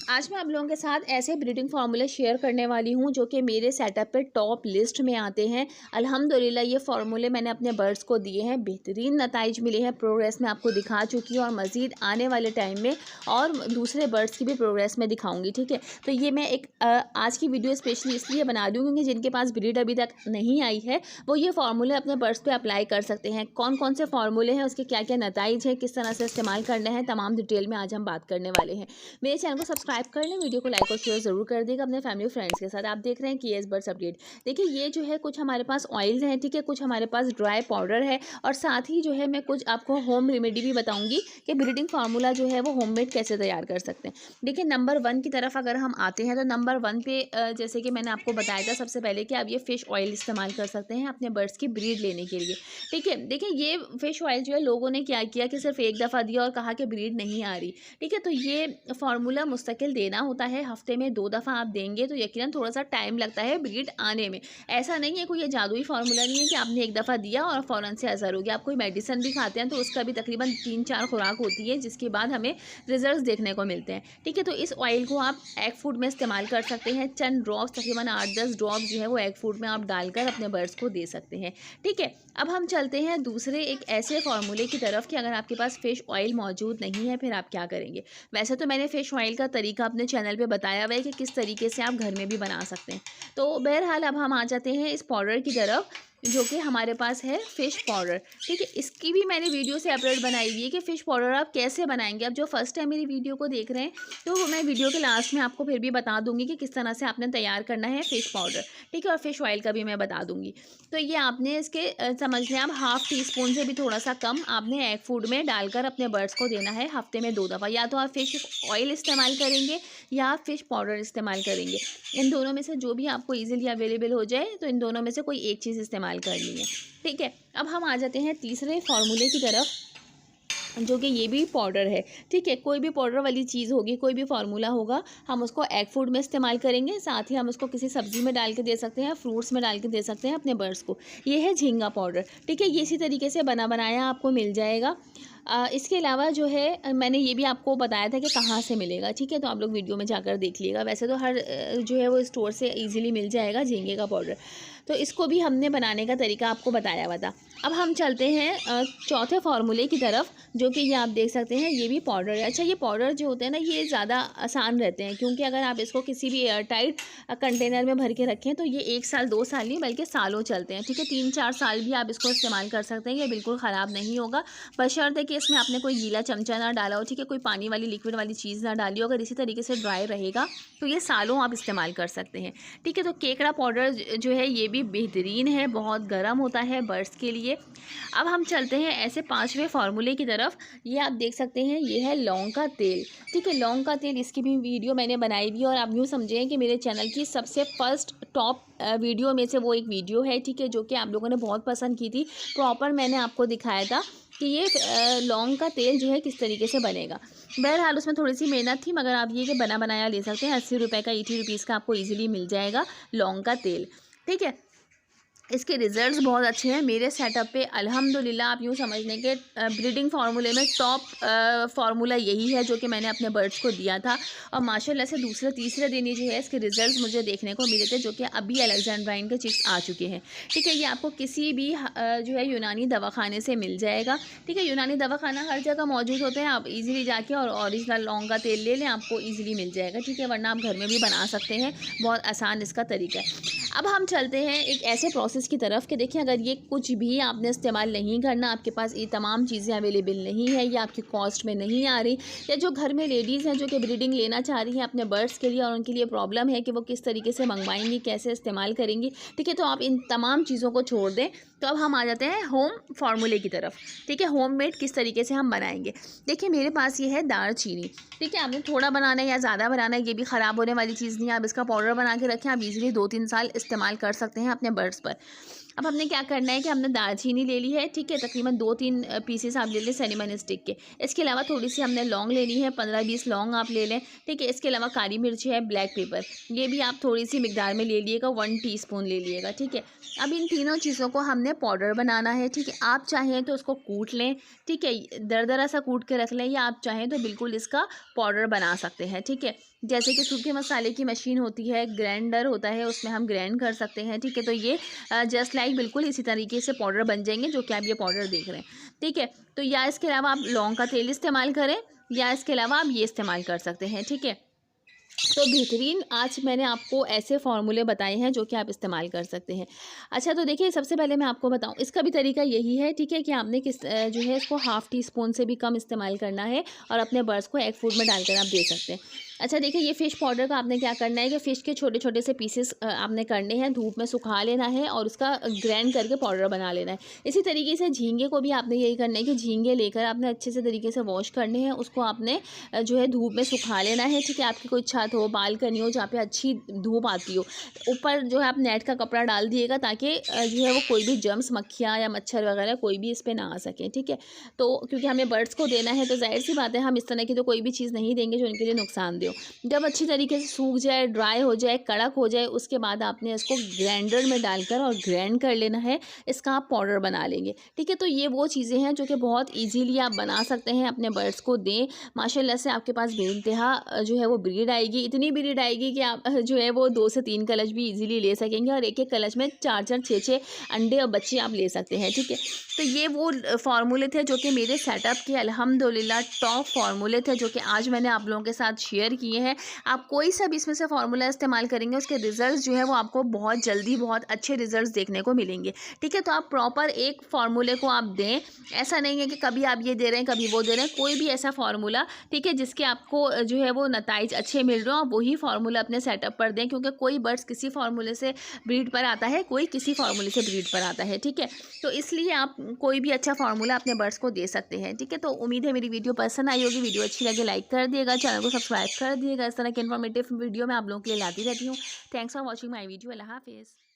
आज मैं आप लोगों के साथ ऐसे ब्रीडिंग फार्मूले शेयर करने वाली हूँ जो कि मेरे सेटअप पे टॉप लिस्ट में आते हैं। अल्हम्दुलिल्लाह ये फार्मूले मैंने अपने बर्ड्स को दिए हैं, बेहतरीन नताइज मिले हैं, प्रोग्रेस में आपको दिखा चुकी हूँ और मज़ीद आने वाले टाइम में और दूसरे बर्ड्स की भी प्रोग्रेस में दिखाऊँगी। ठीक है, तो ये मैं एक आज की वीडियो स्पेशली इसलिए बना दूँ क्योंकि जिनके पास ब्रीड अभी तक नहीं आई है वो ये फार्मूले अपने बर्ड्स पर अप्लाई कर सकते हैं। कौन कौन से फार्मूले हैं, उसके क्या क्या नताइज हैं, किस तरह से इस्तेमाल करने हैं, तमाम डिटेल में आज हम बात करने वाले हैं। मेरे चैनल को सब्सक्राइब कर लें, वीडियो को लाइक और शेयर ज़रूर कर देगा अपने फैमिली फ्रेंड्स के साथ। आप देख रहे हैं केएस बर्ड्स अपडेट। देखिए ये जो है कुछ हमारे पास ऑयल्स हैं, ठीक है, कुछ हमारे पास ड्राई पाउडर है और साथ ही जो है मैं कुछ आपको होम रेमेडी भी बताऊंगी कि ब्रीडिंग फार्मूला जो है वो होममेड कैसे तैयार कर सकते हैं। देखिए नंबर 1 की तरफ अगर हम आते हैं तो नंबर 1 पे जैसे कि मैंने आपको बताया था सबसे पहले कि आप ये फ़िश ऑयल इस्तेमाल कर सकते हैं अपने बर्ड्स की ब्रीड लेने के लिए। ठीक है, देखिए ये फ़िश ऑयल जो है लोगों ने क्या किया कि सिर्फ एक दफ़ा दिया और कहा कि ब्रीड नहीं आ रही। ठीक है, तो ये फार्मूला मुस्तकिल देना होता है, हफ्ते में 2 दफ़ा आप देंगे तो यकीनन थोड़ा सा टाइम लगता है ब्रीड आने में। ऐसा नहीं है कोई ये जादुई फार्मूला नहीं है कि आपने एक दफ़ा दिया और फ़ौरन से असर हो गया। आप कोई मेडिसिन भी खाते हैं तो उसका भी तकरीबन 3-4 खुराक होती है जिसके बाद हमें रिजल्ट देखने को मिलते हैं। ठीक है, तो इस ऑयल को आप एग फूड में इस्तेमाल कर सकते हैं। चंद ड्रॉप्स तकरीबन 8-10 ड्रॉप्स जो है वो एग फूड में आप डालकर अपने बर्ड्स को दे सकते हैं। ठीक है, अब हम चलते हैं दूसरे एक ऐसे फार्मूले की तरफ कि अगर आपके पास फ़िश ऑयल मौजूद नहीं है फिर आप क्या करेंगे। वैसे तो मैंने फ़िश ऑयल का तरीका अपने चैनल पे बताया हुआ है कि किस तरीके से आप घर में भी बना सकते हैं। तो बहरहाल अब हम आ जाते हैं इस पाउडर की तरफ जो कि हमारे पास है फ़िश पाउडर। ठीक है, इसकी भी मैंने वीडियो सेपरेट बनाई हुई है कि फ़िश पाउडर आप कैसे बनाएंगे। अब जो फर्स्ट टाइम मेरी वीडियो को देख रहे हैं तो मैं वीडियो के लास्ट में आपको फिर भी बता दूंगी कि किस तरह से आपने तैयार करना है फ़िश पाउडर। ठीक है, और फ़िश ऑयल का भी मैं बता दूंगी। तो ये आपने इसके समझ लें आप हाफ़ टी स्पून से भी थोड़ा सा कम आपने एग फूड में डालकर अपने बर्ड्स को देना है हफ्ते में 2 दफ़ा। या तो आप फ़िश ऑयल इस्तेमाल करेंगे या आप फ़िश पाउडर इस्तेमाल करेंगे। इन दोनों में से जो भी आपको ईज़िली अवेलेबल हो जाए तो इन दोनों में से कोई एक चीज़ इस्तेमाल करनी है। ठीक है, अब हम आ जाते हैं तीसरे फार्मूले की तरफ जो कि ये भी पाउडर है। ठीक है, कोई भी पाउडर वाली चीज़ होगी, कोई भी फार्मूला होगा, हम उसको एग फूड में इस्तेमाल करेंगे, साथ ही हम उसको किसी सब्ज़ी में डाल के दे सकते हैं, फ्रूट्स में डाल के दे सकते हैं अपने बर्ड्स को। ये है झींगा पाउडर। ठीक है, ये इसी तरीके से बना बनाया आपको मिल जाएगा। इसके अलावा जो है मैंने ये भी आपको बताया था कि कहाँ से मिलेगा। ठीक है, तो आप लोग वीडियो में जाकर देख लीजिएगा। वैसे तो हर जो है वो स्टोर से ईज़िली मिल जाएगा झींगे का पाउडर। तो इसको भी हमने बनाने का तरीका आपको बताया हुआ था। अब हम चलते हैं चौथे फार्मूले की तरफ जो कि ये आप देख सकते हैं ये भी पाउडर है। अच्छा, ये पाउडर जो होते हैं ना ये ज़्यादा आसान रहते हैं क्योंकि अगर आप इसको किसी भी एयर टाइट कंटेनर में भर के रखें तो ये 1 साल 2 साल नहीं बल्कि सालों चलते हैं। ठीक है, 3-4 साल भी आप इसको इस्तेमाल कर सकते हैं, ये बिल्कुल ख़राब नहीं होगा, बशर्ते कि इसमें आपने कोई गीला चमचा ना डाला हो। ठीक है, कोई पानी वाली लिक्विड वाली चीज़ ना डाली हो। अगर इसी तरीके से ड्राई रहेगा तो ये सालों आप इस्तेमाल कर सकते हैं। ठीक है, तो केकड़ा पाउडर जो है ये भी बेहतरीन है, बहुत गर्म होता है बर्ड्स के लिए। अब हम चलते हैं ऐसे 5वें फार्मूले की तरफ। ये आप देख सकते हैं ये है लौंग का तेल। ठीक है, लौंग का तेल इसकी भी वीडियो मैंने बनाई हुई है और आप यूँ समझें कि मेरे चैनल की सबसे फर्स्ट टॉप वीडियो में से वो एक वीडियो है। ठीक है, जो कि आप लोगों ने बहुत पसंद की थी। प्रॉपर मैंने आपको दिखाया था कि ये लौंग का तेल जो है किस तरीके से बनेगा। बहरहाल उसमें थोड़ी सी मेहनत थी मगर आप ये कि बना बनाया ले सकते हैं। 80 रुपये का 80 रुपीज़ का आपको ईजिली मिल जाएगा लौंग का तेल। ठीक है, इसके रिज़ल्ट्स बहुत अच्छे हैं मेरे सेटअप पे अल्हम्दुलिल्लाह। आप यूँ समझ लें कि ब्रीडिंग फार्मूले में टॉप फार्मूला यही है जो कि मैंने अपने बर्ड्स को दिया था और माशाल्लाह से दूसरे तीसरे दिन ही जो है इसके रिज़ल्ट्स मुझे देखने को मिले थे जो कि अभी अलेक्जेंड्राइन के चिक्स आ चुके हैं। ठीक है, ये आपको किसी भी जो है यूनानी दवाखाने से मिल जाएगा। ठीक है, यूनानी दवाखाना हर जगह मौजूद होते हैं, आप ईज़िली जाके और ओरिजिनल लौंग का तेल ले लें, आपको ईज़िली मिल जाएगा। ठीक है, वरना आप घर में भी बना सकते हैं, बहुत आसान इसका तरीका है। अब हम चलते हैं एक ऐसे प्रोसेस की तरफ कि देखिए अगर ये कुछ भी आपने इस्तेमाल नहीं करना, आपके पास ये तमाम चीज़ें अवेलेबल नहीं है या आपकी कॉस्ट में नहीं आ रही, या जो घर में लेडीज़ हैं जो कि ब्रीडिंग लेना चाह रही हैं अपने बर्ड्स के लिए और उनके लिए प्रॉब्लम है कि वो किस तरीके से मंगवाएंगी, कैसे इस्तेमाल करेंगी। ठीक है, तो आप इन तमाम चीज़ों को छोड़ दें। तो अब हम आ जाते हैं होम फार्मूले की तरफ। ठीक है, होममेड किस तरीके से हम बनाएंगे। देखिए मेरे पास ये है दालचीनी। ठीक है, आपने थोड़ा बनाना है या ज़्यादा बनाना है ये भी ख़राब होने वाली चीज़ नहीं है। आप इसका पाउडर बना के रखें, आप इजीली 2-3 साल इस्तेमाल कर सकते हैं अपने बर्ड्स पर। अब हमने क्या करना है कि हमने दालचीनी ले ली है, ठीक है, तकरीबन 2-3 पीसेस आप ले लें सिनेमन स्टिक के। इसके अलावा थोड़ी सी हमने लौंग लेनी है, 15-20 लौंग आप ले लें, ठीक है। इसके अलावा काली मिर्ची है, ब्लैक पेपर, ये भी आप थोड़ी सी मिकदार में ले लीजिएगा, 1 टीस्पून ले लीजिएगा, ठीक है। अब इन तीनों चीज़ों को हमने पाउडर बनाना है, ठीक है। आप चाहें तो उसको कूट लें, ठीक है, दरदरा सा कूट के रख लें, या आप चाहें तो बिल्कुल इसका पाउडर बना सकते हैं, ठीक है। जैसे कि सूखे मसाले की मशीन होती है, ग्राइंडर होता है, उसमें हम ग्राइंड कर सकते हैं, ठीक है। तो ये जस्ट लाइक बिल्कुल इसी तरीके से पाउडर बन जाएंगे, जो कि आप ये पाउडर देख रहे हैं, ठीक है। तो या इसके अलावा आप लौंग का तेल इस्तेमाल करें, या इसके अलावा आप ये इस्तेमाल कर सकते हैं, ठीक है। तो बेहतरीन आज मैंने आपको ऐसे फार्मूले बताए हैं जो कि आप इस्तेमाल कर सकते हैं। अच्छा, तो देखिए, सबसे पहले मैं आपको बताऊं, इसका भी तरीका यही है, ठीक है, कि आपने जो है इसको हाफ़ टी स्पून से भी कम इस्तेमाल करना है, और अपने बर्ड्स को एग फूड में डालकर आप दे सकते हैं। अच्छा देखिए, ये फ़िश पाउडर का आपने क्या करना है कि फ़िश के छोटे छोटे से पीसेस आपने करने हैं, धूप में सुखा लेना है और उसका ग्राइंड करके पाउडर बना लेना है। इसी तरीके से झींगे को भी आपने यही करना है कि झींगे लेकर आपने अच्छे से तरीके से वॉश करने हैं, उसको आपने जो है धूप में सुखा लेना है, ठीक है। आपकी कोई छत हो, बालकनी हो, जहाँ पे अच्छी धूप आती हो, ऊपर जो है आप नेट का कपड़ा डाल दिएगा, ताकि जो है वो कोई भी जर्म्स, मक्खियाँ या मच्छर वगैरह कोई भी इस पर ना आ सकें, ठीक है। तो क्योंकि हमें बर्ड्स को देना है, तो जाहिर सी बात है हम इस तरह की तो कोई भी चीज़ नहीं देंगे जो उनके लिए नुकसानदेह हो। जब अच्छी तरीके से सूख जाए, ड्राई हो जाए, कड़क हो जाए, उसके बाद आपने इसको ग्राइंडर में डालकर और ग्राइंड कर लेना है, इसका आप पाउडर बना लेंगे, ठीक है। तो ये वो चीज़ें हैं जो कि बहुत ईजीली आप बना सकते हैं, अपने बर्ड्स को दें। माशाल्लाह से आपके पास बेइंतहा जो है वो ब्रीड आएगी, इतनी ब्रीड आएगी कि आप जो है वो 2 से 3 कलच भी ईजिली ले सकेंगे, और एक एक कलच में 4-4, 6-6 अंडे और बच्चे आप ले सकते हैं, ठीक है। तो ये वो फार्मूले थे जो कि मेरे सेटअप के अल्हम्दुलिल्लाह टॉप फार्मूले थे, जो कि आज मैंने आप लोगों के साथ शेयर किए हैं। आप कोई सा भी इसमें से फार्मूला इस्तेमाल करेंगे, उसके रिजल्ट्स जो है वो आपको बहुत जल्दी बहुत अच्छे रिजल्ट्स देखने को मिलेंगे, ठीक है। तो आप प्रॉपर एक फार्मूले को आप दें, ऐसा नहीं है कि कभी आप ये दे रहे हैं, कभी वो दे रहे हैं, कोई भी ऐसा फार्मूला, ठीक है, जिसके आपको जो है वो नताइज अच्छे मिल रहे हो, आप वही फार्मूला अपने सेटअप पर दें, क्योंकि कोई बर्ड्स किसी फार्मूले से ब्रीड पर आता है, कोई किसी फार्मूले से ब्रीड पर आता है, ठीक है। तो इसलिए आप कोई भी अच्छा फार्मूला अपने बर्ड्स को दे सकते हैं, ठीक है। तो उम्मीद है मेरी वीडियो पसंद आई होगी। वीडियो अच्छी लगे लाइक कर दिएगा, चैनल को सब्सक्राइब कर दिएगा। इस तरह के इन्फॉर्मेटिव वीडियो मैं आप लोगों के लिए लाती रहती हूँ। Thanks for watching my video. अल्लाह हाफिज़।